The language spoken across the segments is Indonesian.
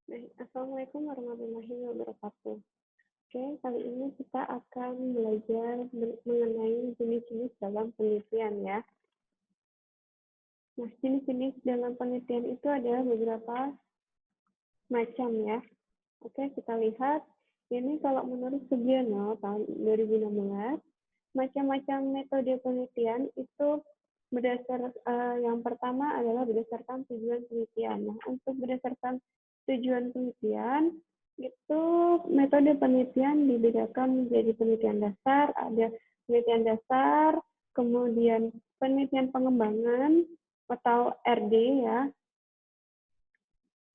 Assalamualaikum warahmatullahi wabarakatuh. Oke, kali ini kita akan belajar mengenai jenis-jenis dalam penelitian ya. Nah, jenis-jenis dalam penelitian itu ada beberapa macam ya. Oke, kita lihat. Ini kalau menurut Sugiono tahun 2016, macam-macam metode penelitian itu yang pertama adalah berdasarkan tujuan penelitian. Nah, untuk berdasarkan tujuan penelitian, itu metode penelitian dibedakan menjadi penelitian dasar, ada penelitian dasar, kemudian penelitian pengembangan atau RD ya,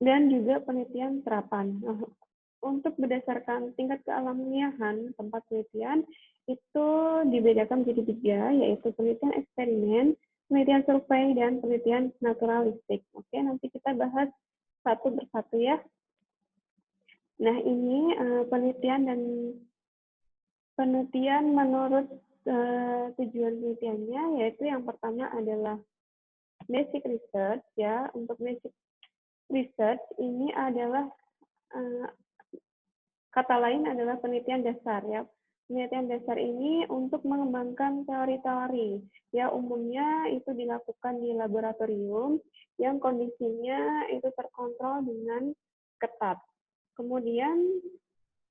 dan juga penelitian terapan. Nah, untuk berdasarkan tingkat keilmuan tempat penelitian itu dibedakan menjadi 3, yaitu penelitian eksperimen, penelitian survei, dan penelitian naturalistik. Oke, nanti kita bahas satu persatu ya. Nah, ini penelitian menurut tujuan penelitiannya, yaitu yang pertama adalah basic research ya. Untuk basic research ini adalah kata lain adalah penelitian dasar ya. Penelitian dasar ini untuk mengembangkan teori-teori. Ya, umumnya itu dilakukan di laboratorium yang kondisinya itu terkontrol dengan ketat. Kemudian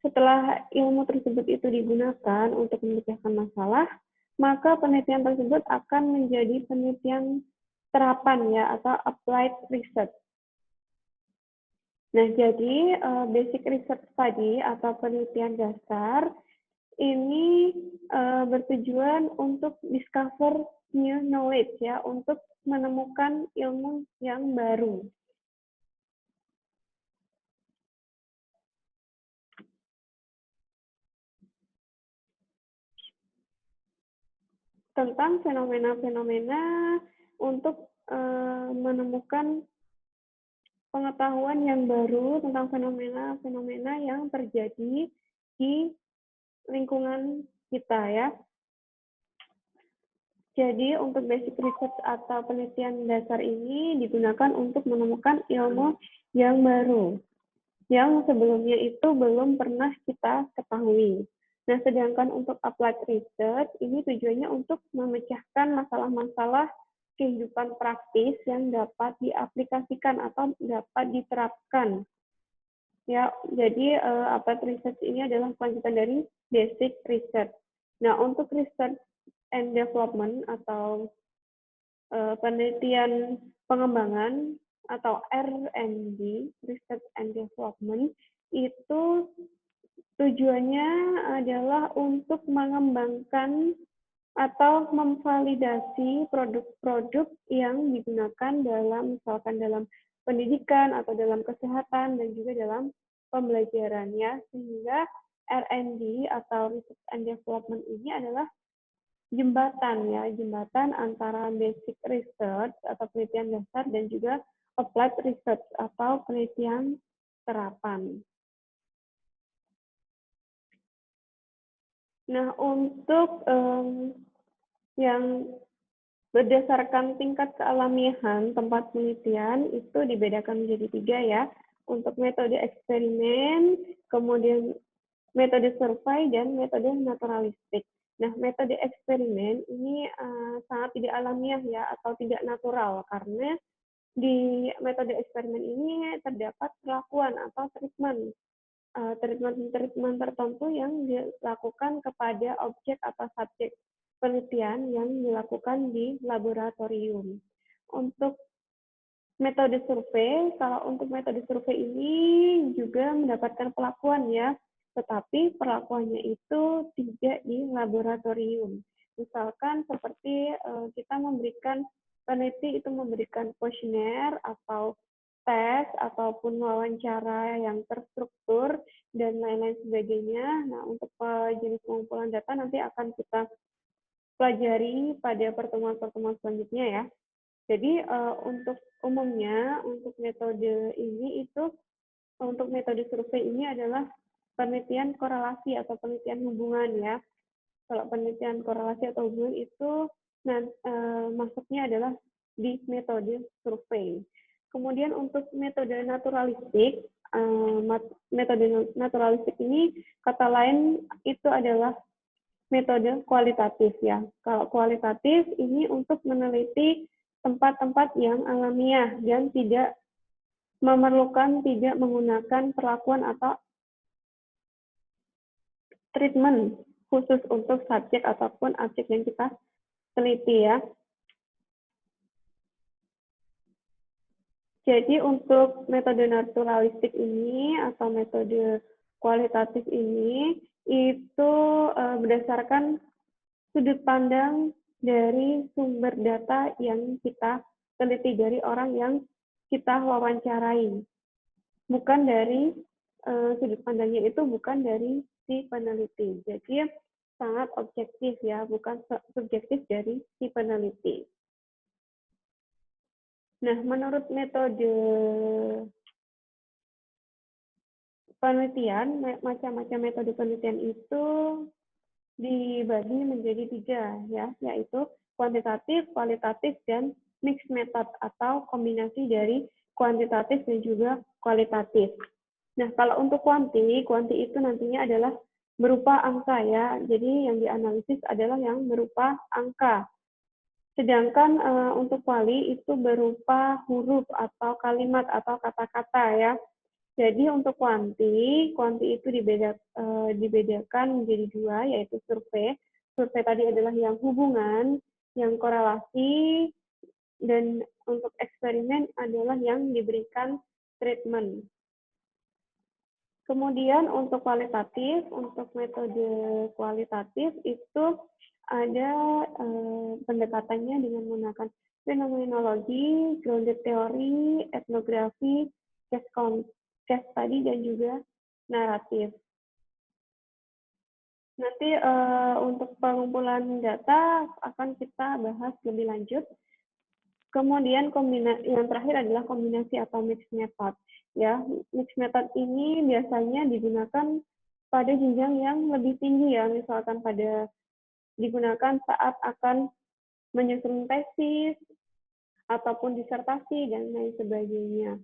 setelah ilmu tersebut itu digunakan untuk memecahkan masalah, maka penelitian tersebut akan menjadi penelitian terapan ya atau applied research. Nah, jadi basic research tadi atau penelitian dasar ini bertujuan untuk discover new knowledge ya, untuk menemukan ilmu yang baru. Tentang fenomena-fenomena untuk menemukan pengetahuan yang baru tentang fenomena-fenomena yang terjadi di lingkungan kita ya. Jadi untuk basic research atau penelitian dasar ini digunakan untuk menemukan ilmu yang baru, yang sebelumnya itu belum pernah kita ketahui. Nah, sedangkan untuk applied research ini tujuannya untuk memecahkan masalah-masalah kehidupan praktis yang dapat diaplikasikan atau dapat diterapkan. Ya, jadi applied research ini adalah kelanjutan dari basic research. Nah, untuk research and development atau penelitian pengembangan atau R&D, research and development, itu tujuannya adalah untuk mengembangkan atau memvalidasi produk-produk yang digunakan misalkan dalam pendidikan atau dalam kesehatan dan juga dalam pembelajaran ya, sehingga R&D atau research and development ini adalah jembatan antara basic research atau penelitian dasar dan juga applied research atau penelitian terapan. Nah, untuk yang berdasarkan tingkat kealamiahan tempat penelitian itu dibedakan menjadi 3 ya. Untuk metode eksperimen, kemudian metode survei, dan metode naturalistik. Nah, metode eksperimen ini sangat tidak alamiah ya atau tidak natural karena di metode eksperimen ini terdapat perlakuan atau treatment tertentu yang dilakukan kepada objek atau subjek penelitian yang dilakukan di laboratorium. Untuk metode survei, kalau untuk metode survei ini juga mendapatkan perlakuan ya, tetapi perlakuannya itu tidak di laboratorium. Misalkan seperti kita peneliti itu memberikan kuesioner atau tes ataupun wawancara yang terstruktur dan lain-lain sebagainya. Nah, untuk jenis pengumpulan data nanti akan kita pelajari pada pertemuan-pertemuan selanjutnya ya. Jadi untuk umumnya untuk metode ini itu untuk metode survei ini adalah penelitian korelasi atau penelitian hubungan ya. Kalau penelitian korelasi atau hubungan itu masuknya adalah di metode survei. Kemudian untuk metode naturalistik metode naturalistik ini, kata lain itu adalah metode kualitatif ya. Kalau kualitatif ini untuk meneliti tempat-tempat yang alamiah dan tidak menggunakan perlakuan atau treatment khusus untuk subjek ataupun objek yang kita teliti ya. Jadi untuk metode naturalistik ini atau metode kualitatif ini itu berdasarkan sudut pandang dari sumber data yang kita teliti, dari orang yang kita wawancarai. Bukan dari sudut pandangnya itu bukan dari si peneliti. Jadi sangat objektif ya, bukan subjektif dari si peneliti. Nah, menurut metode penelitian, macam-macam metode penelitian itu dibagi menjadi 3 ya, yaitu kuantitatif, kualitatif, dan mixed method atau kombinasi dari kuantitatif dan juga kualitatif. Nah, kalau untuk kuanti itu nantinya adalah berupa angka ya. Jadi yang dianalisis adalah yang berupa angka. Sedangkan untuk kuali itu berupa huruf atau kalimat atau kata-kata ya. Jadi untuk kuanti itu dibedakan menjadi 2, yaitu survei. Survei tadi adalah yang hubungan, yang korelasi, dan untuk eksperimen adalah yang diberikan treatment. Kemudian untuk kualitatif, untuk metode kualitatif itu ada pendekatannya dengan menggunakan fenomenologi, grounded theory, etnografi, case study, dan juga naratif. Nanti untuk pengumpulan data akan kita bahas lebih lanjut. Kemudian yang terakhir adalah kombinasi atau mixed method. Ya, mixed method ini biasanya digunakan pada jenjang yang lebih tinggi ya, misalkan digunakan saat akan menyusun tesis ataupun disertasi dan lain sebagainya.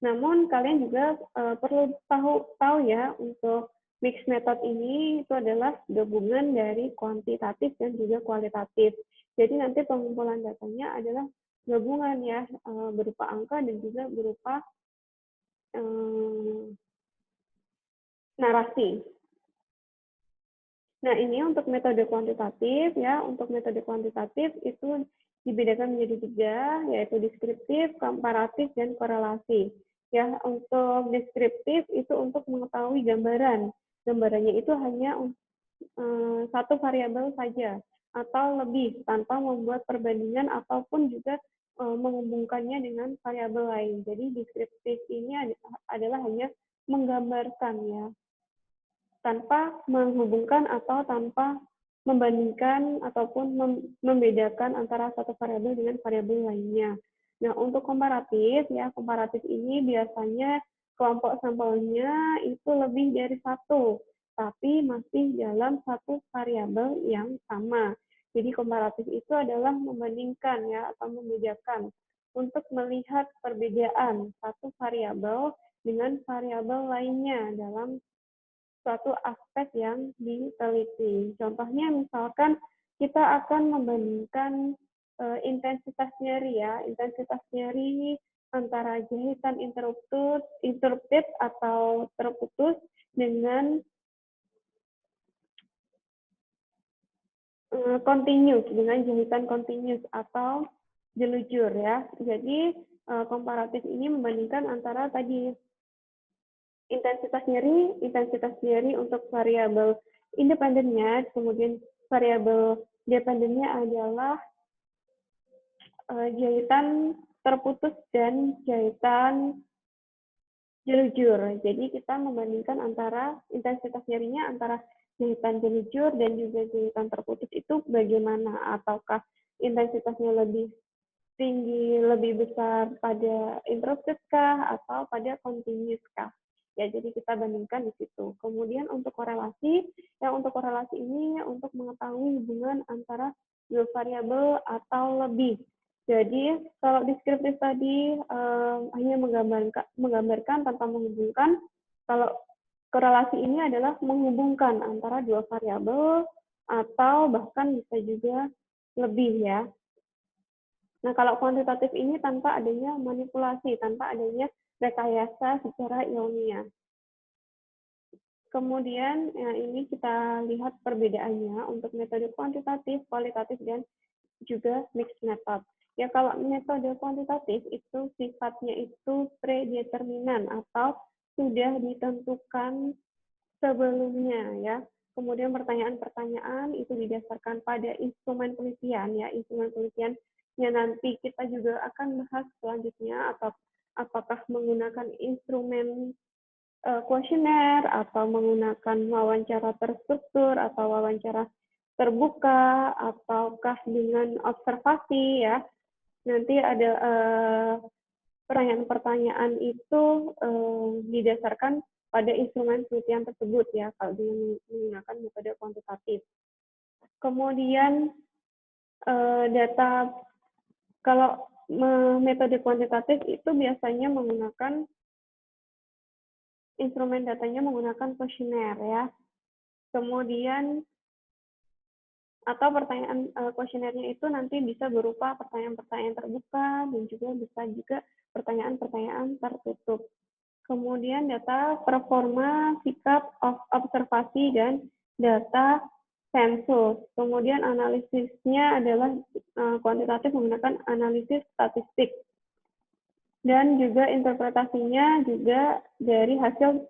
Namun kalian juga perlu tahu ya, untuk mixed method ini itu adalah gabungan dari kuantitatif dan juga kualitatif. Jadi nanti pengumpulan datanya adalah gabungan ya, berupa angka dan juga berupa narasi. Nah, ini untuk metode kuantitatif ya. Untuk metode kuantitatif itu dibedakan menjadi 3, yaitu deskriptif, komparatif, dan korelasi. Ya, untuk deskriptif itu untuk mengetahui gambaran. Gambarannya itu hanya satu variabel saja atau lebih tanpa membuat perbandingan ataupun juga menghubungkannya dengan variabel lain. Jadi deskriptif ini adalah hanya menggambarkan ya, tanpa menghubungkan atau tanpa membandingkan ataupun membedakan antara satu variabel dengan variabel lainnya. Nah, untuk komparatif ya, komparatif ini biasanya kelompok sampelnya itu lebih dari 1, tapi masih dalam satu variabel yang sama. Jadi komparatif itu adalah membandingkan ya, atau membedakan untuk melihat perbedaan satu variabel dengan variabel lainnya dalam suatu aspek yang diteliti. Contohnya misalkan kita akan membandingkan intensitas nyeri ya, intensitas nyeri antara jahitan interrupted atau terputus dengan continuous, dengan jahitan continuous atau jelujur ya. Jadi komparatif ini membandingkan antara tadi intensitas nyeri untuk variabel independennya, kemudian variabel dependennya adalah jahitan terputus dan jahitan jelujur. Jadi kita membandingkan antara intensitas nyerinya antara jahitan jelujur dan juga jahitan terputus itu bagaimana, ataukah intensitasnya lebih tinggi, lebih besar pada interrupted kah atau pada continuous kah? Ya, jadi kita bandingkan di situ. Kemudian untuk korelasi, untuk korelasi ini untuk mengetahui hubungan antara dua variabel atau lebih. Jadi kalau deskriptif tadi hanya menggambarkan tanpa menghubungkan, kalau korelasi ini adalah menghubungkan antara dua variabel atau bahkan bisa juga lebih ya. Nah, kalau kuantitatif ini tanpa adanya manipulasi, tanpa adanya rekayasa secara ilmiah. Kemudian ya, ini kita lihat perbedaannya untuk metode kuantitatif, kualitatif, dan juga mixed method. Ya, kalau metode kuantitatif itu sifatnya itu predeterminan atau sudah ditentukan sebelumnya ya. Kemudian pertanyaan-pertanyaan itu didasarkan pada instrumen penelitian ya, instrumen penelitiannya nanti kita juga akan bahas selanjutnya atau apakah menggunakan instrumen kuesioner atau menggunakan wawancara terstruktur atau wawancara terbuka ataukah dengan observasi ya. Nanti ada pertanyaan-pertanyaan itu didasarkan pada instrumen penelitian tersebut ya kalau dengan menggunakan metode kuantitatif. Kemudian data kalau metode kuantitatif itu biasanya menggunakan instrumen datanya menggunakan kuesioner ya. Kemudian atau pertanyaan kuesionernya itu nanti bisa berupa pertanyaan-pertanyaan terbuka dan juga bisa juga pertanyaan-pertanyaan tertutup. Kemudian data performa, sikap, observasi, dan data sensus. Kemudian analisisnya adalah kuantitatif menggunakan analisis statistik. Dan juga interpretasinya juga dari hasil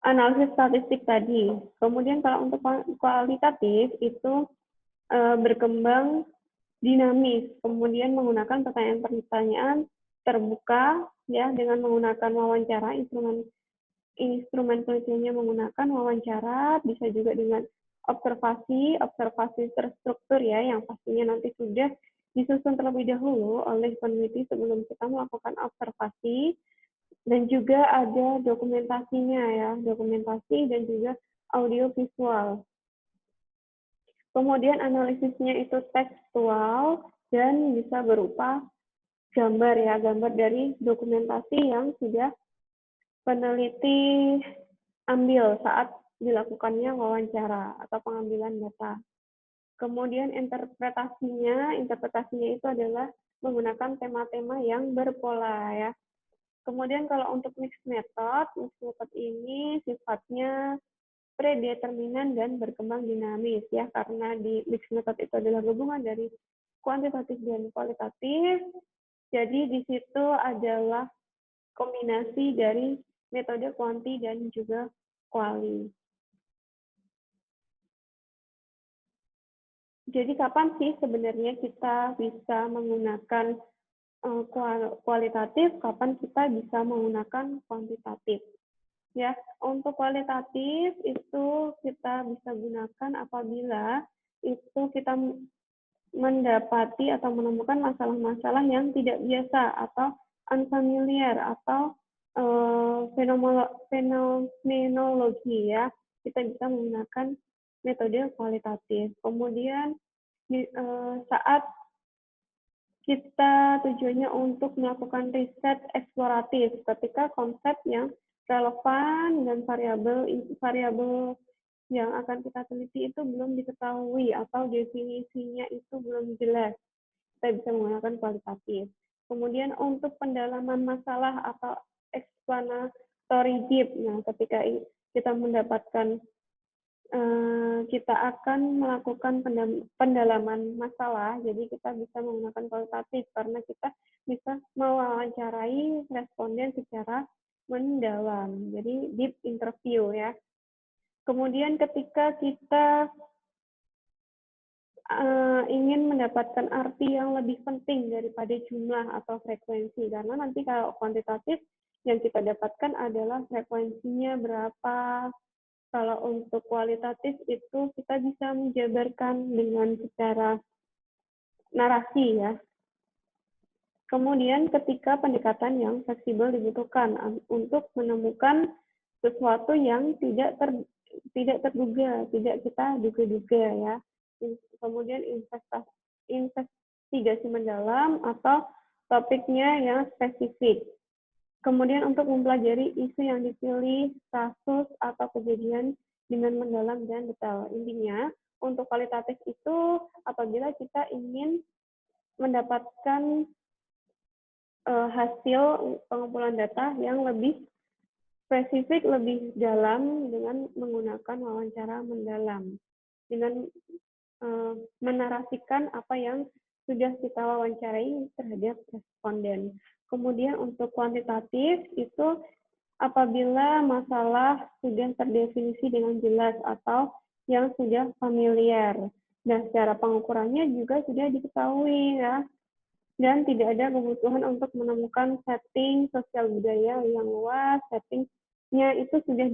analisis statistik tadi. Kemudian kalau untuk kualitatif itu berkembang dinamis, kemudian menggunakan pertanyaan-pertanyaan terbuka ya dengan menggunakan wawancara, instrumen penelitiannya menggunakan wawancara, bisa juga dengan observasi terstruktur ya yang pastinya nanti sudah disusun terlebih dahulu oleh peneliti sebelum kita melakukan observasi. Dan juga ada dokumentasinya ya, dokumentasi dan juga audio visual. Kemudian analisisnya itu tekstual dan bisa berupa gambar ya, gambar dari dokumentasi yang sudah peneliti ambil saat dilakukannya wawancara atau pengambilan data. Kemudian interpretasinya itu adalah menggunakan tema-tema yang berpola ya. Kemudian kalau untuk mixed method ini sifatnya predeterminan dan berkembang dinamis ya, karena di mixed method itu adalah gabungan dari kuantitatif dan kualitatif. Jadi di situ adalah kombinasi dari metode kuanti dan juga kuali. Jadi kapan sih sebenarnya kita bisa menggunakan kualitatif, kapan kita bisa menggunakan kuantitatif. Ya, untuk kualitatif itu kita bisa gunakan apabila itu kita mendapati atau menemukan masalah-masalah yang tidak biasa atau unfamiliar atau fenomenologi ya. Kita bisa menggunakan metode kualitatif. Kemudian saat kita tujuannya untuk melakukan riset eksploratif ketika konsep yang relevan dan variabel yang akan kita teliti itu belum diketahui atau definisinya itu belum jelas. Kita bisa menggunakan kualitatif. Kemudian untuk pendalaman masalah atau explanatory deep, nah ketika kita mendapatkan kita akan melakukan pendalaman masalah, jadi kita bisa menggunakan kualitatif karena kita bisa mewawancarai responden secara mendalam, jadi deep interview ya. Kemudian ketika kita ingin mendapatkan arti yang lebih penting daripada jumlah atau frekuensi, karena nanti kalau kuantitatif yang kita dapatkan adalah frekuensinya berapa. Kalau untuk kualitatif itu kita bisa menjabarkan dengan secara narasi ya. Kemudian ketika pendekatan yang fleksibel dibutuhkan untuk menemukan sesuatu yang tidak terduga, tidak kita duga-duga ya. Kemudian investigasi mendalam atau topiknya yang spesifik. Kemudian untuk mempelajari isu yang dipilih, kasus atau kejadian dengan mendalam dan detail. Intinya, untuk kualitatif itu apabila kita ingin mendapatkan hasil pengumpulan data yang lebih spesifik, lebih dalam dengan menggunakan wawancara mendalam. Dengan menarasikan apa yang sudah kita wawancarai terhadap responden. Kemudian untuk kuantitatif itu apabila masalah sudah terdefinisi dengan jelas atau yang sudah familiar. Dan secara pengukurannya juga sudah diketahui ya. Dan tidak ada kebutuhan untuk menemukan setting sosial budaya yang luas, settingnya itu sudah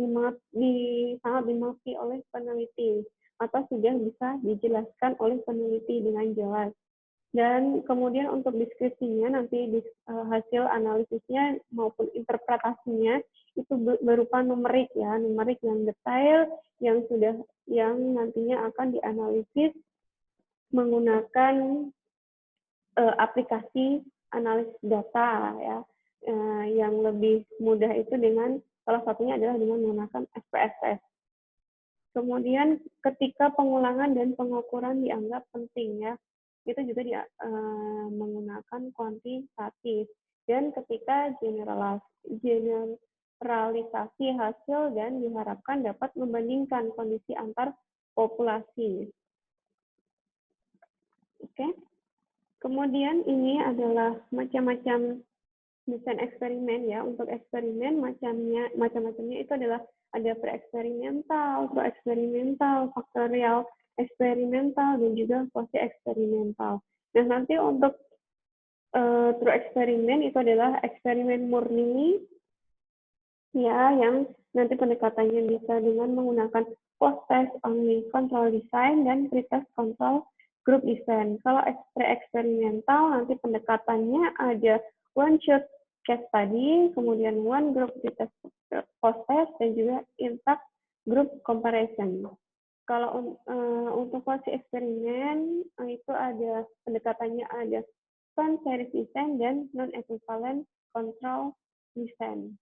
sangat dimengerti oleh peneliti atau sudah bisa dijelaskan oleh peneliti dengan jelas. Dan kemudian untuk deskripsinya nanti hasil analisisnya maupun interpretasinya itu berupa numerik ya, numerik yang detail yang nantinya akan dianalisis menggunakan aplikasi analisis data ya, yang lebih mudah itu dengan salah satunya adalah dengan menggunakan SPSS. Kemudian ketika pengulangan dan pengukuran dianggap penting ya, itu juga menggunakan kuantitatif. Dan ketika generalisasi hasil dan diharapkan dapat membandingkan kondisi antar populasi. Oke. Kemudian ini adalah macam-macam desain eksperimen ya. Untuk eksperimen macam-macamnya itu adalah ada pre-eksperimental, pro-eksperimental, faktorial eksperimental, dan juga quasi-eksperimental. Nah, nanti untuk true eksperimen itu adalah eksperimen murni ya, yang nanti pendekatannya bisa dengan menggunakan post-test only control design dan pre-test control group design. Kalau pre-eksperimental nanti pendekatannya ada one shot case study, kemudian one group pre-test post-test, dan juga intact group comparison. Kalau untuk quasi eksperimen itu ada pendekatannya ada time series design dan non-equivalent control design.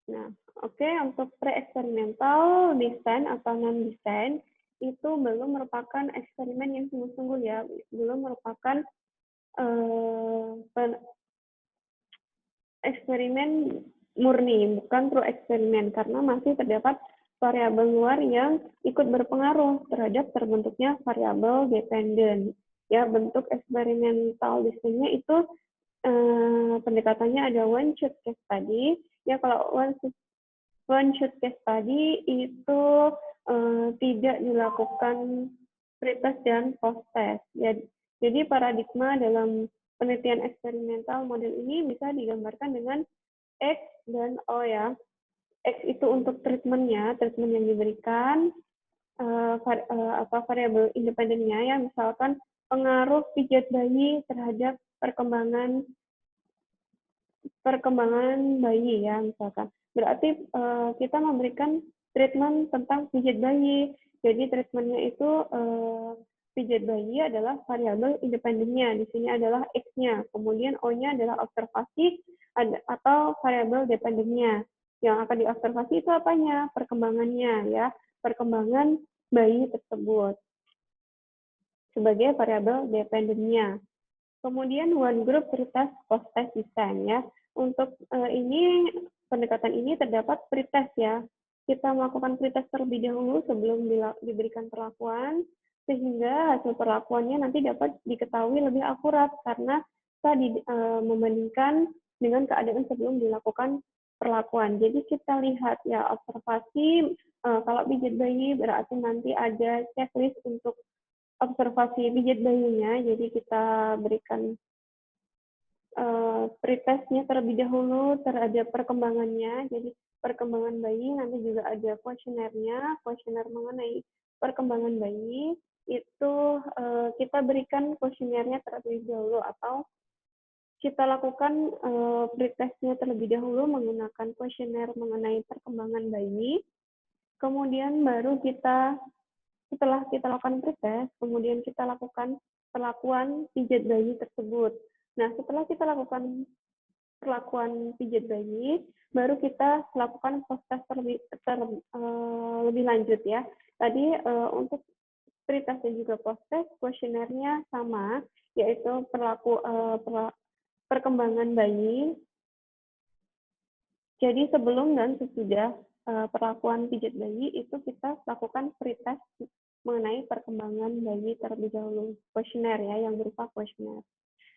Nah, oke, untuk pre-eksperimental design atau non-design itu belum merupakan eksperimen yang sungguh-sungguh ya, belum merupakan eksperimen murni, bukan true eksperimen, karena masih terdapat variabel luar yang ikut berpengaruh terhadap terbentuknya variabel dependen. Ya, bentuk eksperimental desainnya itu pendekatannya ada one shot case study. Ya, kalau one shot case study itu tidak dilakukan pre-test dan post-test. Ya, jadi paradigma dalam penelitian eksperimental model ini bisa digambarkan dengan X dan O ya. X itu untuk treatment yang diberikan, variabel independennya ya, misalkan pengaruh pijat bayi terhadap perkembangan bayi ya, misalkan. Berarti kita memberikan treatment tentang pijat bayi. Jadi treatmentnya itu pijat bayi adalah variabel independennya. Di sini adalah X-nya. Kemudian O-nya adalah observasi atau variabel dependennya. Yang akan diobservasi itu apanya? Perkembangannya ya. Perkembangan bayi tersebut sebagai variabel dependennya. Kemudian one group pretest post-test design ya. Untuk ini pendekatan ini terdapat pretest ya. Kita melakukan pretest terlebih dahulu sebelum diberikan perlakuan, sehingga hasil perlakuannya nanti dapat diketahui lebih akurat karena kita membandingkan dengan keadaan sebelum dilakukan perlakuan. Jadi kita lihat ya observasi, kalau pijat bayi berarti nanti ada checklist untuk observasi pijat bayinya, jadi kita berikan pretestnya terlebih dahulu terhadap perkembangannya. Jadi perkembangan bayi nanti juga ada kuesionernya, kuesioner mengenai perkembangan bayi itu kita berikan kuesionernya terlebih dahulu atau kita lakukan pretestnya terlebih dahulu menggunakan kuesioner mengenai perkembangan bayi. Kemudian baru setelah kita lakukan pretest, kemudian kita lakukan perlakuan pijat bayi tersebut. Nah, setelah kita lakukan perlakuan pijat bayi, baru kita lakukan proses lebih lanjut ya. Tadi untuk pre-test dan juga post-test, kuesionernya sama, yaitu perkembangan bayi. Jadi sebelum dan sesudah perlakuan pijat bayi itu kita lakukan pre-test mengenai perkembangan bayi terlebih dahulu, kuesioner ya, yang berupa kuesioner.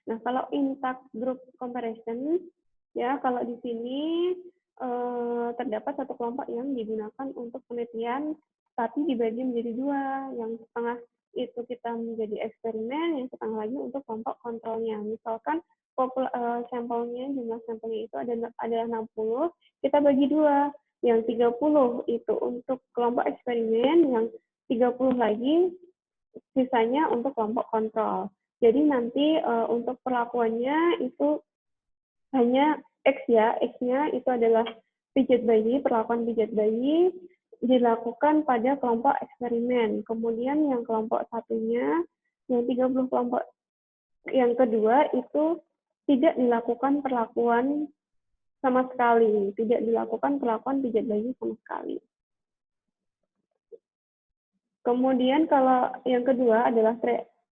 Nah, kalau intact group comparison, ya kalau di sini terdapat satu kelompok yang digunakan untuk penelitian, tapi dibagi menjadi dua. Yang setengah itu kita menjadi eksperimen, yang setengah lagi untuk kelompok kontrolnya. Misalkan sampelnya, jumlah sampelnya itu ada 60, kita bagi dua. Yang 30 itu untuk kelompok eksperimen, yang 30 lagi sisanya untuk kelompok kontrol. Jadi nanti untuk perlakuannya itu hanya X ya, X-nya itu adalah pijat bayi, perlakuan pijat bayi dilakukan pada kelompok eksperimen. Kemudian yang kelompok satunya, yang 30 kelompok yang kedua itu tidak dilakukan perlakuan sama sekali, tidak dilakukan perlakuan pijat bayi sama sekali. Kemudian kalau yang kedua adalah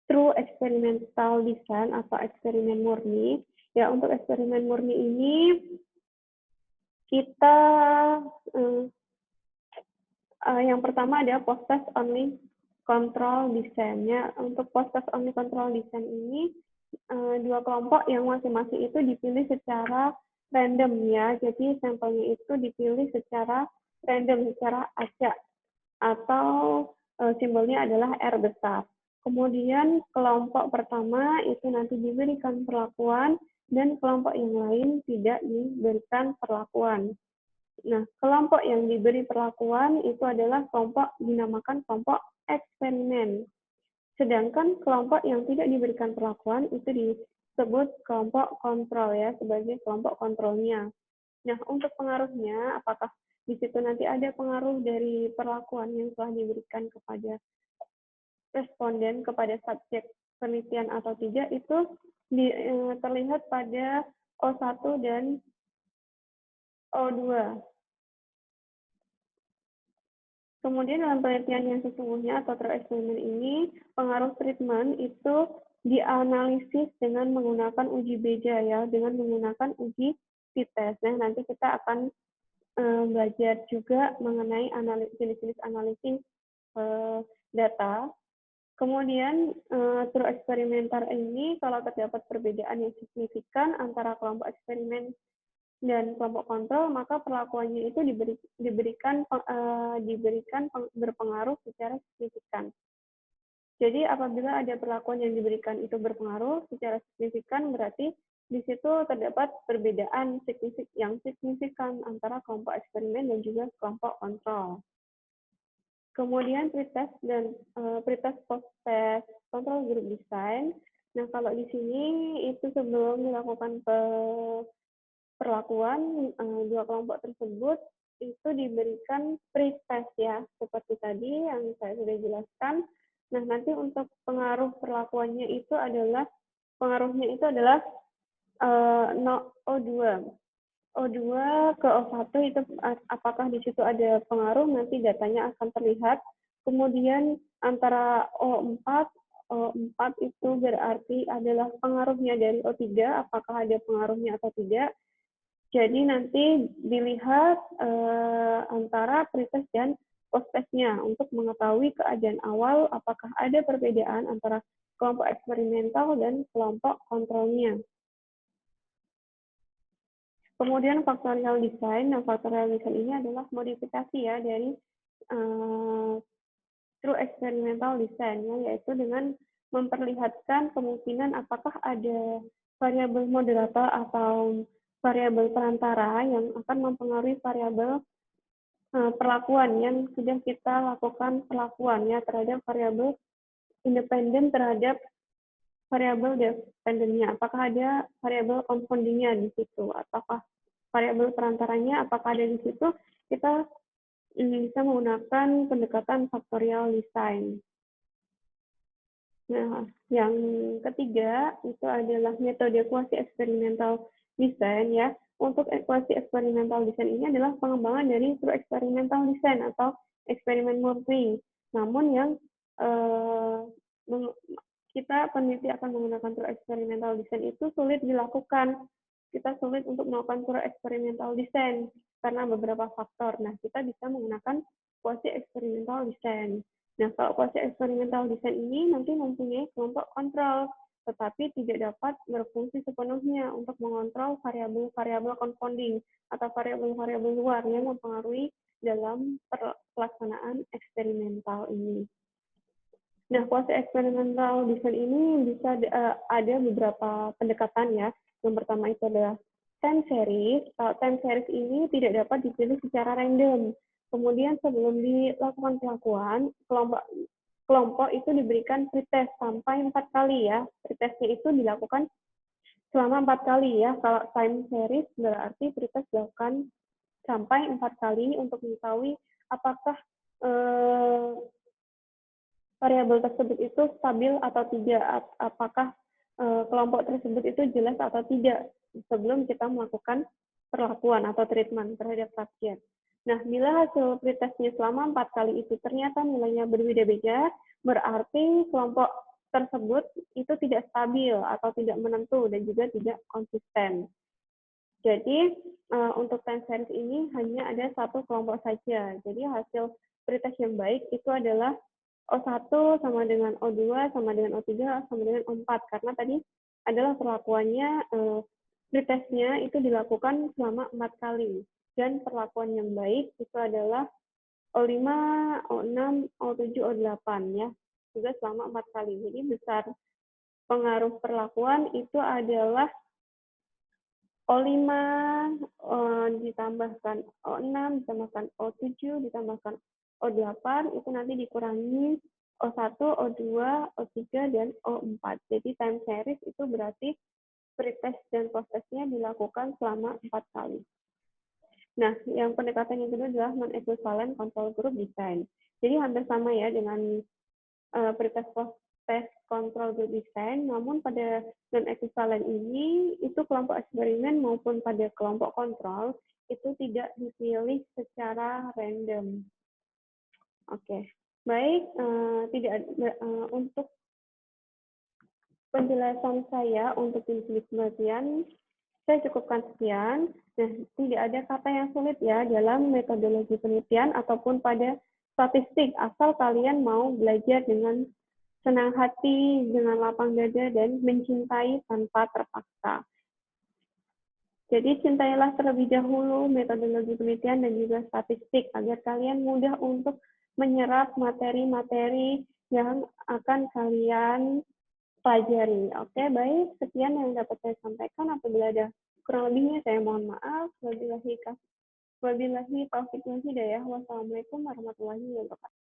true experimental design atau eksperimen murni. Ya, untuk eksperimen murni ini kita yang pertama ada post-test only control design-nya. Untuk post-test only control design ini dua kelompok yang masing-masing itu dipilih secara random ya. Jadi sampelnya itu dipilih secara random, secara acak, atau simbolnya adalah R besar. Kemudian kelompok pertama itu nanti diberikan perlakuan dan kelompok yang lain tidak diberikan perlakuan. Nah, kelompok yang diberi perlakuan itu adalah kelompok dinamakan kelompok eksperimen. Sedangkan kelompok yang tidak diberikan perlakuan itu disebut kelompok kontrol ya, sebagai kelompok kontrolnya. Nah, untuk pengaruhnya, apakah di situ nanti ada pengaruh dari perlakuan yang telah diberikan kepada responden, kepada subjek penelitian atau tidak, itu terlihat pada O1 dan O2. Kemudian dalam penelitian yang sesungguhnya atau eksperimen ini, pengaruh treatment itu dianalisis dengan menggunakan uji beda ya, dengan menggunakan uji t-test. Nah, nanti kita akan belajar juga mengenai jenis-jenis analisis data. Kemudian true eksperimental ini kalau terdapat perbedaan yang signifikan antara kelompok eksperimen dan kelompok kontrol, maka perlakuannya itu diberikan berpengaruh secara signifikan. Jadi apabila ada perlakuan yang diberikan itu berpengaruh secara signifikan, berarti di situ terdapat perbedaan yang signifikan antara kelompok eksperimen dan juga kelompok kontrol. Kemudian pretest dan pretest post-test control group design. Nah, kalau di sini itu sebelum dilakukan perlakuan dua kelompok tersebut itu diberikan pretest ya, seperti tadi yang saya sudah jelaskan. Nah, nanti untuk pengaruhnya itu adalah O2. O2 ke O1 itu apakah di situ ada pengaruh, nanti datanya akan terlihat. Kemudian antara O4 itu berarti adalah pengaruhnya dari O3, apakah ada pengaruhnya atau tidak. Jadi nanti dilihat antara pretest dan post-testnya untuk mengetahui keadaan awal apakah ada perbedaan antara kelompok eksperimental dan kelompok kontrolnya. Kemudian factorial design. Nah, factorial design ini adalah modifikasi ya dari true experimental design, ya, yaitu dengan memperlihatkan kemungkinan apakah ada variabel moderator atau variabel perantara yang akan mempengaruhi variabel perlakuan yang sudah kita lakukan perlakuannya terhadap variabel independen terhadap variabel dependennya. Apakah ada variabel confoundingnya di situ? Apakah variabel perantaranya? Apakah ada di situ? Kita bisa menggunakan pendekatan factorial design. Nah, yang ketiga itu adalah metode kuasi eksperimental design ya. Untuk kuasi eksperimental design ini adalah pengembangan dari true experimental design atau eksperimen murni. Namun yang eh, kita peneliti akan menggunakan true experimental design itu sulit dilakukan. Kita sulit untuk melakukan true experimental design karena beberapa faktor. Nah, kita bisa menggunakan kuasi eksperimental design. Nah, kalau kuasi eksperimental design ini nanti mempunyai kelompok kontrol, tetapi tidak dapat berfungsi sepenuhnya untuk mengontrol variabel-variabel confounding atau variabel-variabel luar yang mempengaruhi dalam pelaksanaan eksperimental ini. Nah, kuasi eksperimental design ini bisa ada beberapa pendekatan ya. Yang pertama itu adalah time series. Kalau time series ini tidak dapat dipilih secara random. Kemudian sebelum dilakukan pelakuan, kelompok itu diberikan pretest sampai 4 kali ya. Pretestnya itu dilakukan selama 4 kali ya. Kalau time series berarti pretest dilakukan sampai 4 kali untuk mengetahui apakah variabel tersebut itu stabil atau tidak, apakah kelompok tersebut itu jelas atau tidak sebelum kita melakukan perlakuan atau treatment terhadap pasien. Nah, bila hasil pretestnya selama 4 kali itu ternyata nilainya berbeda-beda, berarti kelompok tersebut itu tidak stabil atau tidak menentu dan juga tidak konsisten. Jadi, untuk time series ini hanya ada satu kelompok saja. Jadi, hasil pretest yang baik itu adalah O1 sama dengan O2 sama dengan O3 sama dengan O4 karena tadi adalah perlakuannya pretestnya itu dilakukan selama 4 kali dan perlakuan yang baik itu adalah O5, O6, O7, O8 ya juga selama 4 kali. Jadi besar pengaruh perlakuan itu adalah O5 ditambahkan O6 ditambahkan O7 ditambahkan O8 itu nanti dikurangi O1, O2, O3, dan O4. Jadi time series itu berarti pretest dan post-testnya dilakukan selama 4 kali. Nah, yang pendekatan yang kedua adalah non-equivalent control group design. Jadi hampir sama ya dengan pretest post-test control group design, namun pada non-equivalent ini, itu kelompok eksperimen maupun pada kelompok kontrol, itu tidak dipilih secara random. Oke, baik. Untuk penjelasan saya untuk jenis penelitian, saya cukupkan sekian. Nah, tidak ada kata yang sulit ya dalam metodologi penelitian ataupun pada statistik, asal kalian mau belajar dengan senang hati, dengan lapang dada, dan mencintai tanpa terpaksa. Jadi cintailah terlebih dahulu metodologi penelitian dan juga statistik agar kalian mudah untuk menyerap materi-materi yang akan kalian pelajari. Oke, baik. Sekian yang dapat saya sampaikan. Apabila ada kurang lebihnya, saya mohon maaf. Wabillahi taufiq wal hidayah. Wassalamualaikum warahmatullahi wabarakatuh.